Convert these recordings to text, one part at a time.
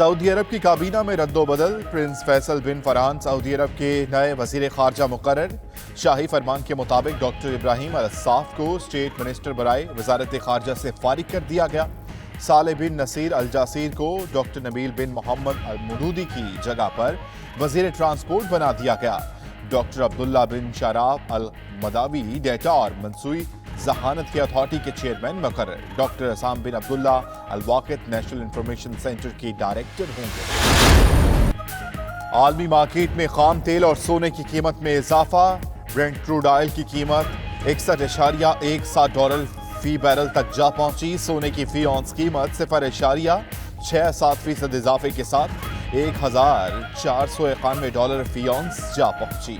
Saudi अरब की काबीना में रद्दोबदल। प्रिंस फैसल बिन फरहान सऊदी अरब के नए वजीर खारजा मुकर्रर। शाही फरमान के मुताबिक डॉक्टर इब्राहिम अल-साफ को स्टेट मिनिस्टर बराए वजारत खारजा से फारिग कर दिया गया। साले बिन नसीर अल जासीर को डॉक्टर नबील बिन मोहम्मद अल मुदूदी की जगह पर वजीर ट्रांसपोर्ट बना दिया गया। डॉक्टर अब्दुल्ला बिन शराफ अल मदावी डेटा और मनसूई जहानत की अथॉरिटी के चेयरमैन मुकर्रर। डॉक्टर असाम बिन अब्दुल्ला अल वाकिद नेशनल इंफॉर्मेशन सेंटर के डायरेक्टर होंगे। आलमी मार्केट में खाम तेल और सोने की कीमत में इजाफा। ब्रेंट क्रूड ऑयल की कीमत $61.17 फी बैरल तक जा पहुंची। सोने की फी ऑन्स कीमत 0.67% इजाफे के साथ $1,491 फी ऑन्स जा पहुंची।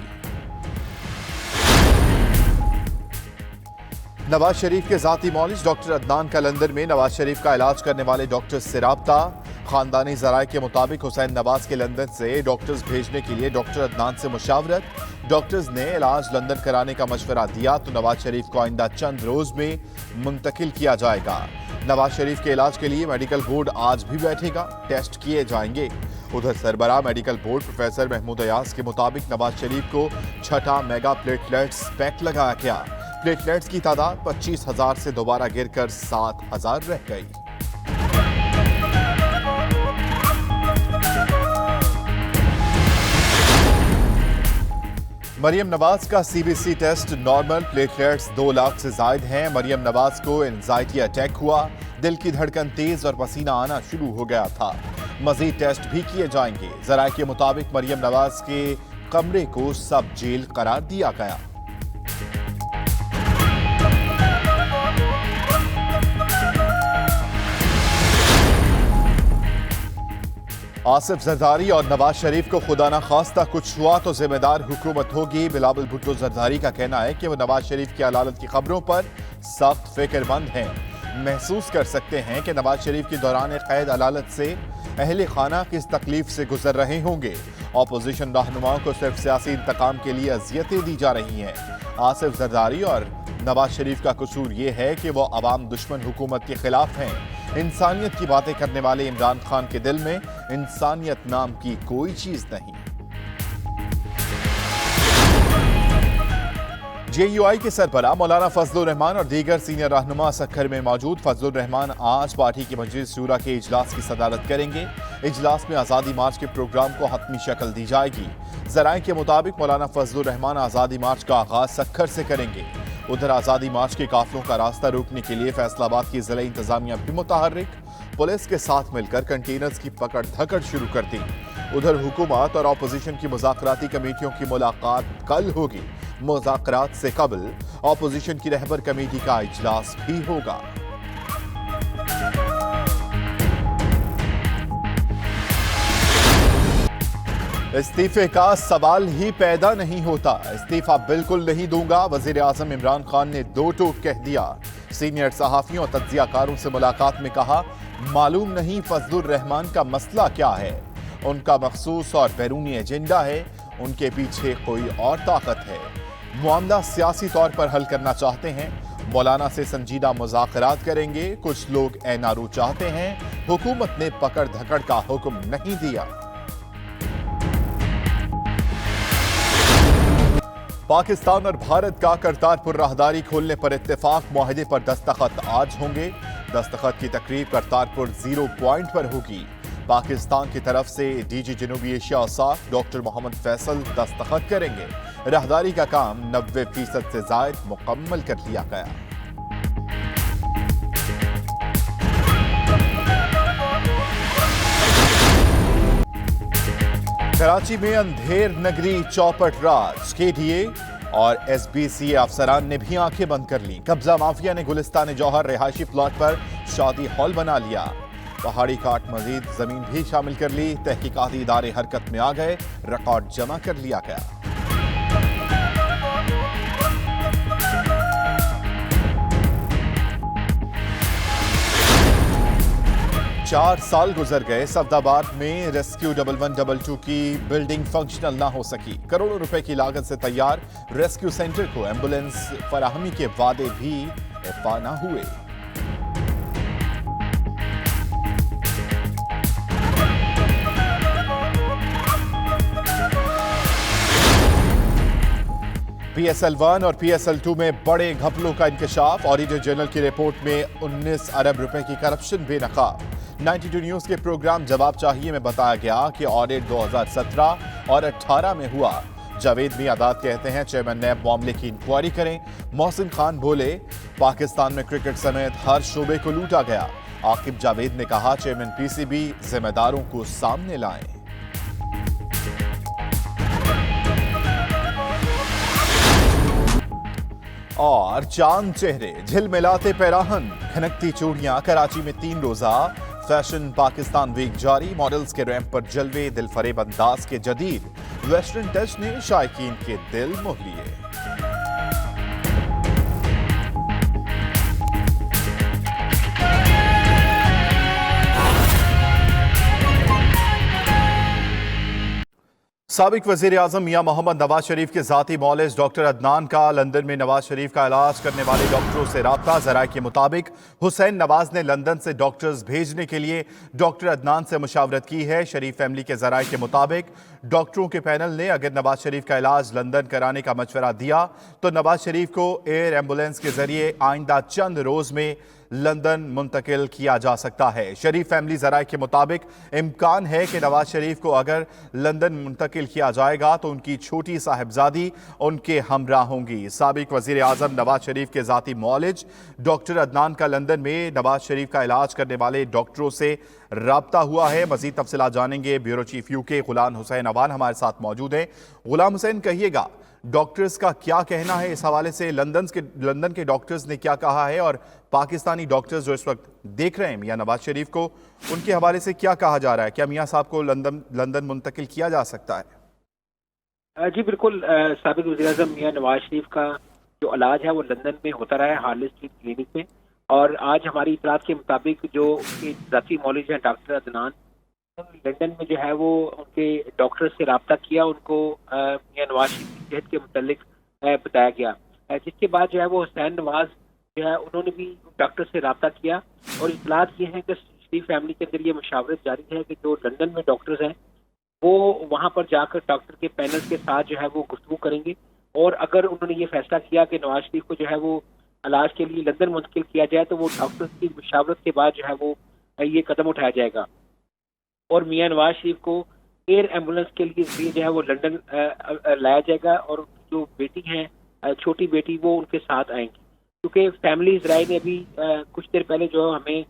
नवाज शरीफ के जाती मौलिज डॉक्टर अदनान का लंदन में नवाज शरीफ का इलाज करने वाले डॉक्टर्स से राब्ता। खानदानी जराये के मुताबिक हुसैन नवाज के लंदन से डॉक्टर्स भेजने के लिए डॉक्टर अदनान से मुशावरत। डॉक्टर्स ने इलाज लंदन कराने का मशवरा दिया तो नवाज शरीफ को आइंदा चंद रोज में मुंतकिल किया जाएगा। नवाज शरीफ के इलाज के लिए मेडिकल बोर्ड आज भी बैठेगा, टेस्ट किए जाएंगे। उधर सरबराह medical board professor Mahmood Ayaz के मुताबिक नवाज शरीफ को छठा मेगा प्लेटलेट्स पैक लगाया गया। प्लेटलेट्स की तादाद 25,000 से दोबारा गिरकर 7,000 रह गई। मरियम नवाज का CBC test normal. Platelets 2 lakh से जायद हैं। मरियम नवाज को एंजाइटी अटैक हुआ, दिल की धड़कन तेज और पसीना आना शुरू हो गया था। मजीद टेस्ट भी किए जाएंगे। जराये के मुताबिक मरियम नवाज के कमरे को सब जेल करार दिया गया। आसिफ जरदारी और नवाज शरीफ को खुदा न खास्ता कुछ हुआ तो जिम्मेदार हुकूमत होगी। बिलावल भुट्टो जरदारी का कहना है कि वो नवाज शरीफ की अदालत की खबरों पर सख्त फिक्रमंद हैं। महसूस कर सकते हैं कि नवाज शरीफ के दौरान कैद अदालत से अहले खाना किस तकलीफ से गुजर रहे होंगे। ऑपोजिशन रहनुमाओं को सिर्फ सियासी इंतकाम के लिए अजियतें दी जा रही हैं। आसिफ जरदारी और नवाज शरीफ का कसूर ये है कि वो अवाम दुश्मन हुकूमत के खिलाफ हैं। इंसानियत की बातें करने वाले इमरान खान के दिल में इंसानियत नाम की कोई चीज नहीं। जेयूआई के सरबराह मौलाना फजलुर रहमान और दीगर सीनियर रहनुमा सक्खर में मौजूद। फजलुर रहमान आज पार्टी की मजलिस शूरा के इजलास की सदारत करेंगे। इजलास में आज़ादी मार्च के प्रोग्राम को हतमी शक्ल दी जाएगी। जराये के मुताबिक मौलाना फजलुर रहमान आज़ादी मार्च का आगाज सक्खर से करेंगे। उधर आज़ादी मार्च के काफिलों का रास्ता रोकने के लिए फैसलाबाद की जिला इंतजामिया भी मुतहर्रिक। पुलिस के साथ मिलकर कंटेनर्स की पकड़ धकड़ शुरू कर दी। उधर हुकूमत और अपोजिशन की मुज़ाकराती कमेटियों की मुलाकात कल होगी। मुज़ाकरात से कबल अपोजिशन की रहबर कमेटी का इजलास भी होगा। इस्तीफे का सवाल ही पैदा नहीं होता। इस्तीफा बिल्कुल नहीं दूंगा, वजीर आजम इमरान खान ने 2 टूक कह दिया। सीनियर सहाफियों और तज्जियाकारों से मुलाकात में कहा, मालूम नहीं फजलुर रहमान का मसला क्या है। उनका मखसूस और बैरूनी एजेंडा है, उनके पीछे कोई और ताकत है। मामला सियासी तौर पर हल करना चाहते हैं, मौलाना से संजीदा मुज़ाकरात करेंगे। कुछ लोग एनआरओ चाहते हैं, हुकूमत ने पकड़ धकड़ का हुक्म नहीं दिया। पाकिस्तान और भारत का करतारपुर राहदारी खोलने पर इत्तेफाक। मुआहदे पर दस्तखत आज होंगे। दस्तखत की तकरीब करतारपुर 0 पॉइंट पर होगी। पाकिस्तान की तरफ से डीजी जनूबी एशिया और साफ डॉक्टर मोहम्मद फैसल दस्तखत करेंगे। राहदारी का काम 90% से जायद मुकम्मल कर लिया गया। कराची में अंधेर नगरी चौपट राज। केडीए और एसबीसी अफसरान ने भी आंखें बंद कर ली। कब्जा माफिया ने गुलिस्तान जौहर रिहायशी प्लॉट पर शादी हॉल बना लिया। पहाड़ी काट मजीद जमीन भी शामिल कर ली। तहकीकाती इदारे हरकत में आ गए, रिकॉर्ड जमा कर लिया गया। 4 साल गुजर गए, सफदाबाद में रेस्क्यू 1112 की बिल्डिंग फंक्शनल ना हो सकी। करोड़ों रुपए की लागत से तैयार रेस्क्यू सेंटर को एम्बुलेंस फराहमी के वादे भी इफ़ा ना हुए। PSL1 और PSL2 में बड़े घपलों का इंकशाफ। ऑडिटर जनरल की रिपोर्ट में 19 अरब रुपए की करप्शन बेनकाब। 92 न्यूज के प्रोग्राम जवाब चाहिए में बताया गया कि ऑडिट 2017 और 18 में हुआ। जावेद मियादाद कहते हैं चेयरमैन नैब मामले की इंक्वायरी करें। मोहसिन खान बोले पाकिस्तान में क्रिकेट समेत हर शोबे को लूटा गया। आकिब जावेद ने कहा चेयरमैन PCB जिम्मेदारों को सामने लाएं। और चांद चेहरे झिलमिलाते पैराहन, खनकती चूड़ियां। कराची में 3 रोजा फैशन पाकिस्तान वीक जारी। मॉडल्स के रैंप पर जलवे, दिलफरेब अंदाज के जदीद वेस्टर्न टच ने शायकीन के दिल मोह लिए। साबिक वजीर आजम मियां मोहम्मद नवाज शरीफ के जाती मौलिज डॉक्टर अदनान का लंदन में नवाज शरीफ का इलाज करने वाले डॉक्टरों से राब्ता। जराये के मुताबिक हुसैन नवाज ने लंदन से डॉक्टर्स भेजने के लिए डॉक्टर अदनान से मुशावरत की है। शरीफ फैमिली के जराये के मुताबिक डॉक्टरों के पैनल ने अगर नवाज शरीफ का इलाज लंदन कराने का मशवरा दिया तो नवाज शरीफ को एयर एम्बुलेंस के जरिए आइंदा चंद रोज में लंदन मुंतकिल किया जा सकता है। शरीफ फैमिली जराये के मुताबिक इम्कान है कि नवाज शरीफ को अगर लंदन मुंतकिल किया जाएगा तो उनकी छोटी साहिबजादी उनके हमरा होंगी। साबिक वजीर आजम नवाज शरीफ के जाती मौलिज डॉक्टर अदनान का लंदन में नवाज शरीफ का इलाज करने वाले डॉक्टरों से राब्ता हुआ है। मजीद तफसीलात जानेंगे। Bureau chief UK Ghulam Hussain Awan हमारे साथ मौजूद हैं। गुलाम हुसैन, कहिएगा डॉक्टर्स का क्या कहना है इस हवाले से? लंदन के डॉक्टर्स ने क्या कहा है और पाकिस्तानी डॉक्टर्स जो इस वक्त देख रहे हैं मियां नवाज शरीफ को, उनके हवाले से क्या कहा जा रहा है? क्या मियां साहब को लंदन मुंतकिल किया जा सकता है? जी बिल्कुल। साबिक वज़ीर-ए-आज़म मियां नवाज शरीफ का जो इलाज है वो लंदन में होता रहा है, हार्ले स्ट्रीट क्लिनिक में। और आज हमारी इतलात के मुताबिक जो जाती मौलिज हैं डॉक्टर अदनान, लंदन में जो है वो उनके डॉक्टर से रब्ता किया, उनको मियां नवाज शरीफ की सेहत के मुतालिक बताया गया, जिसके बाद जो है वो हुसैन नवाज जो है उन्होंने भी डॉक्टर से रब्ता किया। और इतलात ये है कि शरीफ फैमिली के अंदर ये मशावरत जारी है कि जो लंदन में डॉक्टर्स हैं वो वहाँ पर जाकर डॉक्टर के पैनल के साथ जो है वो गुफ्तगू करेंगे। और अगर उन्होंने ये फैसला किया कि नवाज शरीफ को जो है वो इलाज के लिए लंदन मुंतकिल किया जाए तो वो डॉक्टर्स की मशावरत के बाद जो है वो ये कदम उठाया जाएगा। और मियां नवाज शरीफ को एयर एम्बुलेंस के लिए जो है वो लंदन लाया जाएगा और जो बेटी हैं छोटी बेटी वो उनके साथ आएंगी, क्योंकि फैमिली इजराइल ने अभी कुछ देर पहले जो हमें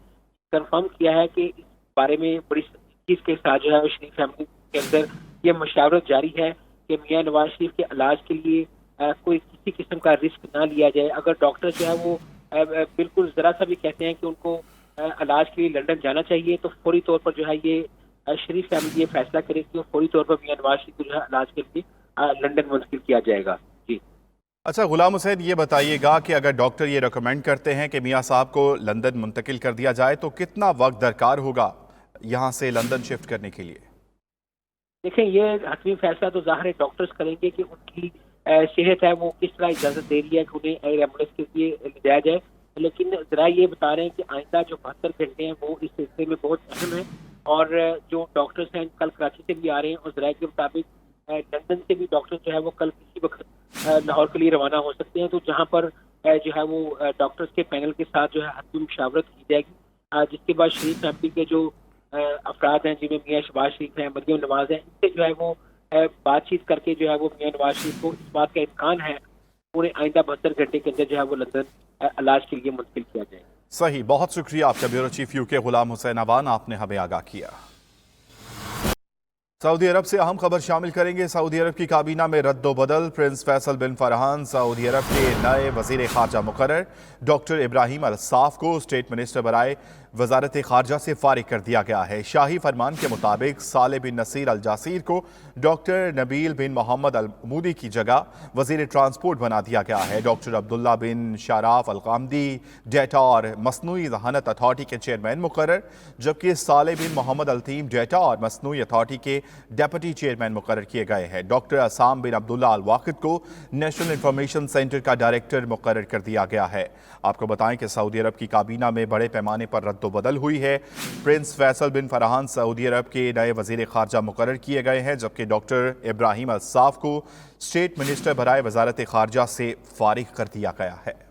कंफर्म किया है कि इस बारे में बड़ी चीज के साथ जो है शरीफ फैमिली के अंदर ये मशावरत जारी है कि मियां नवाज शरीफ के इलाज के लिए कोई किसी किस्म का रिस्क ना लिया जाए। अगर डॉक्टर जो है वो बिल्कुल जरा सा भी कहते हैं कि उनको इलाज के लिए लंदन जाना चाहिए तो फौरी तौर पर जो है ये शरीफ फैमिली ये फैसला करेगी और फौरी तौर पर मियां नवाज शरीफ को जो है इलाज के लिए लंदन मुंतकिल किया जाएगा। जी अच्छा गुलाम हुसैन, ये बताइएगा कि अगर डॉक्टर ये रिकमेंड करते हैं कि मियां साहब को लंदन मुंतकिल कर दिया जाए तो कितना वक्त दरकार होगा यहाँ से लंदन शिफ्ट करने के लिए? देखें, ये हतमी फैसला तो जाहिर है डॉक्टर्स करेंगे कि उनकी सेहत है वो किस तरह इजाजत दे रही है कि उन्हें एयर एम्बुलेंस के लिए ले जाया जाए। लेकिन जरा ये बता रहे हैं कि आइंदा जो 72 घंटे हैं वो इस सिलसिले में बहुत अहम है। और जो डॉक्टर्स हैं कल कराची से भी आ रहे हैं और जराये के मुताबिक लंदन से भी डॉक्टर जो है वो कल किसी वक्त लाहौर के लिए रवाना हो सकते हैं। तो जहाँ पर जो है वो डॉक्टर्स के पैनल के साथ जो है हतमी मुशावरत की जाएगी, जिसके बाद शरीफ फैमिली के जो अफराद हैं जिनमें मियां शहबाज शरीफ हैं, मरियम नवाज हैं, इनसे जो है वो बातचीत करके जो है वो मियां नवाज शरीफ को इस बात का इम्कान है उन्हें आइंदा 72 घंटे के अंदर जो है वो लंदन इलाज के लिए मुंतकिल किया जाए। सही, बहुत शुक्रिया आपका। Bureau chief UK Ghulam Hussain Awan, आपने हमें आगाह किया। सऊदी अरब से अहम खबर शामिल करेंगे। सऊदी अरब की काबीना में रद्दोबदल। प्रिंस फैसल बिन फरहान सऊदी अरब के नए वजीर खारजा मुकर्रर। डॉक्टर इब्राहिम अल-साफ को स्टेट मिनिस्टर बराए वजारत खारजा से फारिग कर दिया गया है। शाही फरमान के मुताबिक साले बिन नसीर अल जासीर को डॉक्टर नबील बिन मोहम्मद अल मूदी की जगह वजीर ट्रांसपोर्ट बना दिया गया है। डॉक्टर अब्दुल्ला बिन शाराफ अल कामदी डेटा और मसनूई जहानत अथॉरिटी के चेयरमैन मुकर्रर, जबकि साले बिन मोहम्मद अल-तीम डेटा और मसनूई अथॉरिटी के डेप्यूटी चेयरमैन मुकर्रर किए गए हैं। डॉक्टर असाम बिन अब्दुल्ला अल वाकिद को नेशनल इंफॉर्मेशन सेंटर का डायरेक्टर मुकर्रर कर दिया गया है। आपको बताएं कि सऊदी अरब की काबीना में बड़े पैमाने पर रद्दोबदल हुई है। प्रिंस फैसल बिन फरहान सऊदी अरब के नए वजीर खारजा मुकर्रर किए गए हैं, जबकि डॉक्टर इब्राहिम अल साफ को स्टेट मिनिस्टर बराए वजारत खारजा से फारिग कर दिया गया है।